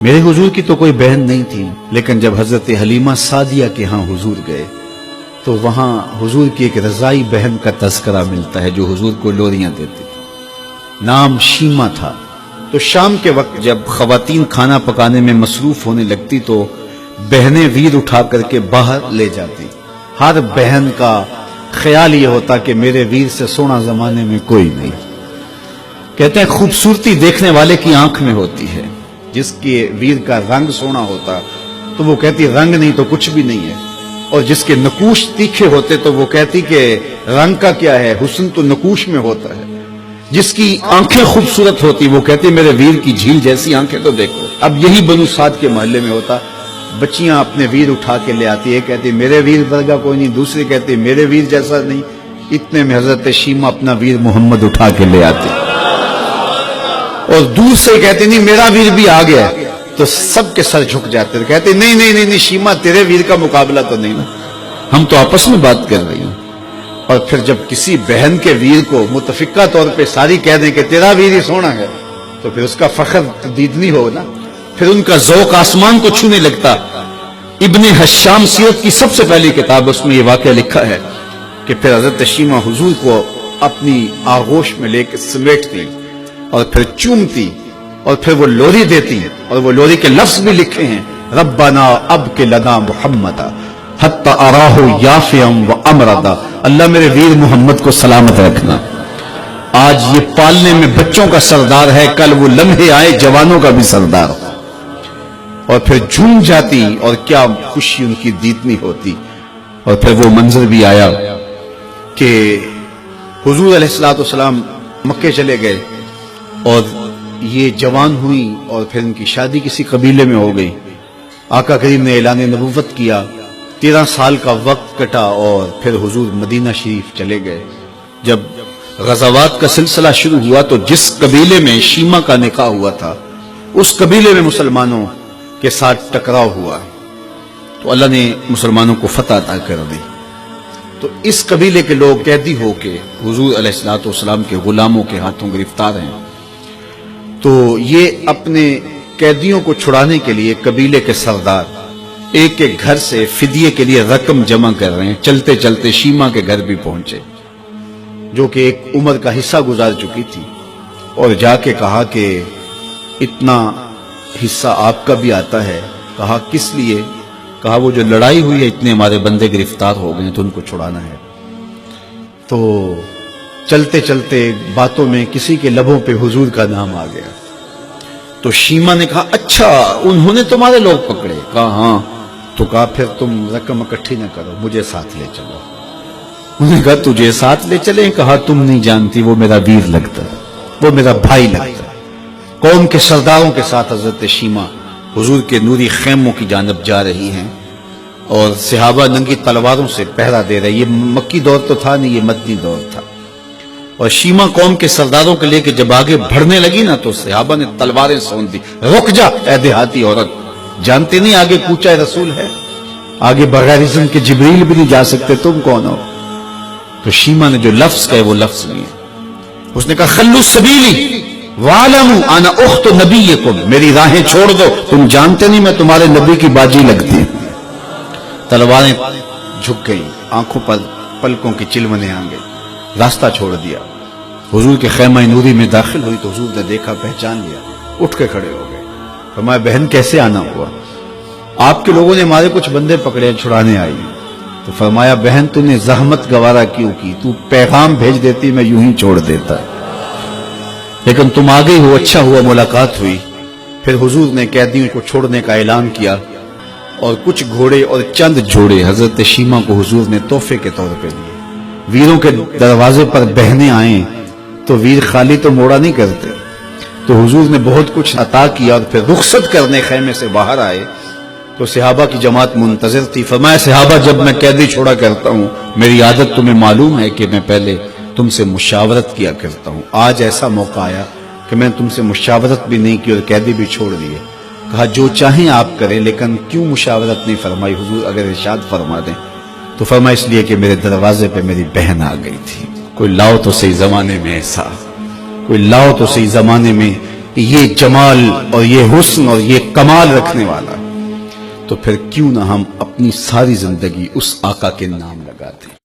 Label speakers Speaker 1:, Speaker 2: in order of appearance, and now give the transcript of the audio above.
Speaker 1: میرے حضور کی تو کوئی بہن نہیں تھی، لیکن جب حضرت حلیمہ سعدیہ کے ہاں حضور گئے تو وہاں حضور کی ایک رضائی بہن کا تذکرہ ملتا ہے جو حضور کو لوریاں دیتی تھی، نام شیمہ تھا۔ تو شام کے وقت جب خواتین کھانا پکانے میں مصروف ہونے لگتی تو بہنیں ویر اٹھا کر کے باہر لے جاتی۔ ہر بہن کا خیال یہ ہوتا کہ میرے ویر سے سونا زمانے میں کوئی نہیں۔ کہتے ہیں خوبصورتی دیکھنے والے کی آنکھ میں ہوتی ہے، جس کے ویر کا رنگ سونا ہوتا تو وہ کہتی رنگ نہیں تو کچھ بھی نہیں ہے، اور جس کے نقوش تیکھے ہوتے تو وہ کہتی کہ رنگ کا کیا ہے، حسن تو نقوش میں ہوتا ہے۔ جس کی آنکھیں خوبصورت ہوتی وہ کہتی میرے ویر کی جھیل جیسی آنکھیں تو دیکھو۔ اب یہی بنو سعد کے محلے میں ہوتا، بچیاں اپنے ویر اٹھا کے لے آتی، ایک کہتی میرے ویر ورگا کوئی نہیں، دوسری کہتی میرے ویر جیسا نہیں۔ اتنے میں حضرت شیمہ اپنا ویر محمد اٹھا کے لے آتی، اور دور سے کہتے نہیں میرا ویر بھی آ گیا، تو سب کے سر جھک جاتے، کہتے نہیں نہیں نہیں نہیں شیمہ تیرے ویر کا مقابلہ تو نہیں نا، ہم تو آپس میں بات کر رہی ہیں۔ اور پھر جب کسی بہن کے ویر کو متفقہ طور پہ ساری کہہ دیں کہ تیرا ویر ہی سونا ہے تو پھر اس کا فخر دیدنی ہو نا، پھر ان کا ذوق آسمان کو چھونے لگتا۔ ابن حشام سیرت کی سب سے پہلی کتاب، اس میں یہ واقعہ لکھا ہے کہ پھر حضرت شیمہ حضور کو اپنی آغوش میں لے کے سمیٹتی اور پھر چومتی اور پھر وہ لوری دیتی، اور وہ لوری کے لفظ بھی لکھے ہیں، ربنا ابق لنا محمدا حتی اراہ یافعا وامردا، اللہ میرے ویر محمد کو سلامت رکھنا۔ آج یہ پالنے میں بچوں کا سردار ہے، کل وہ لمحے آئے جوانوں کا بھی سردار ہو۔ اور پھر جھوم جاتی، اور کیا خوشی ان کی دیدنی ہوتی۔ اور پھر وہ منظر بھی آیا کہ حضور علیہ السلام مکے چلے گئے اور یہ جوان ہوئی، اور پھر ان کی شادی کسی قبیلے میں ہو گئی۔ آقا کریم نے اعلان نبوت کیا، 13 سال کا وقت کٹا، اور پھر حضور مدینہ شریف چلے گئے۔ جب غزوات کا سلسلہ شروع ہوا تو جس قبیلے میں شیمہ کا نکاح ہوا تھا اس قبیلے میں مسلمانوں کے ساتھ ٹکراؤ ہوا، تو اللہ نے مسلمانوں کو فتح عطا کر دی۔ تو اس قبیلے کے لوگ قیدی ہو کے حضور علیہ السلام کے غلاموں کے ہاتھوں گرفتار ہیں۔ تو یہ اپنے قیدیوں کو چھڑانے کے لیے قبیلے کے سردار ایک ایک گھر سے فدیے کے لیے رقم جمع کر رہے ہیں۔ چلتے چلتے شیمہ کے گھر بھی پہنچے، جو کہ ایک عمر کا حصہ گزار چکی تھی، اور جا کے کہا کہ اتنا حصہ آپ کا بھی آتا ہے۔ کہا کس لیے؟ کہا وہ جو لڑائی ہوئی ہے اتنے ہمارے بندے گرفتار ہو گئے تو ان کو چھڑانا ہے۔ تو چلتے چلتے باتوں میں کسی کے لبوں پہ حضور کا نام آ گیا، تو شیمہ نے کہا اچھا انہوں نے تمہارے لوگ پکڑے؟ کہا ہاں۔ تو کہا پھر تم رقم اکٹھی نہ کرو، مجھے ساتھ لے چلو۔ انہوں نے کہا تجھے ساتھ لے چلیں؟ کہا تم نہیں جانتی وہ میرا ویر لگتا ہے، وہ میرا بھائی لگتا ہے۔ قوم کے سرداروں کے ساتھ حضرت شیمہ حضور کے نوری خیموں کی جانب جا رہی ہیں، اور صحابہ ننگی تلواروں سے پہرا دے رہے۔ یہ مکی دور تو تھا نہیں، یہ مدنی دور تھا۔ اور شیمہ قوم کے سرداروں کے لے کے جب آگے بڑھنے لگی نا تو صحابہ نے تلواریں سون دی، رک جا اے دیہاتی عورت، جانتے نہیں آگے کوچہ رسول ہے، آگے بغیر اذن کے جبریل بھی نہیں جا سکتے، تم کون ہو؟ تو شیمہ نے جو لفظ کہے وہ لفظ نہیں ہے، اس نے کہا خلو سبیلی وَعَلَمُوا أَنَا أُخْتُ نَبِيِّكُمْ، میری راہیں چھوڑ دو، تم جانتے نہیں میں تمہارے نبی کی باجی لگتی ہوں۔ تلواریں جھک گئی، آنکھوں پر پلکوں کی چلمنے آ گئی، راستہ چھوڑ دیا۔ حضور کے خیمہ نوری میں داخل ہوئی تو حضور نے دیکھا، پہچان لیا، اٹھ کے کھڑے ہو گئے۔ فرمایا بہن کیسے آنا ہوا؟ آپ کے لوگوں نے ہمارے کچھ بندے پکڑے، چھڑانے آئی۔ تو فرمایا بہن تو نے زحمت گوارا کیوں کی؟ تو پیغام بھیج دیتی میں یوں ہی چھوڑ دیتا، لیکن تم آ گئی ہو، اچھا ہوا ملاقات ہوئی۔ پھر حضور نے قیدیوں کو چھوڑنے کا اعلان کیا، اور کچھ گھوڑے اور چند جوڑے حضرت شیمہ کو حضور نے تحفے کے طور پہ دیے۔ ویروں کے دروازے پر بہنیں آئیں تو ویر خالی تو موڑا نہیں کرتے، تو حضور نے بہت کچھ عطا کیا، اور پھر رخصت کرنے خیمے سے باہر آئے تو صحابہ کی جماعت منتظر تھی۔ فرمایا صحابہ جب میں قیدی چھوڑا کرتا ہوں میری عادت تمہیں معلوم ہے کہ میں پہلے تم سے مشاورت کیا کرتا ہوں، آج ایسا موقع آیا کہ میں تم سے مشاورت بھی نہیں کی اور قیدی بھی چھوڑ دیے۔ کہا جو چاہیں آپ کریں، لیکن کیوں مشاورت نہیں فرمائی؟ حضور اگر ارشاد فرما دیں تو فرمایا اس لیے کہ میرے دروازے پہ میری بہن آ گئی تھی۔ کوئی لاؤ تو صحیح زمانے میں ایسا، کوئی لاؤ تو صحیح زمانے میں یہ جمال اور یہ حسن اور یہ کمال رکھنے والا، تو پھر کیوں نہ ہم اپنی ساری زندگی اس آقا کے نام لگاتے ہیں۔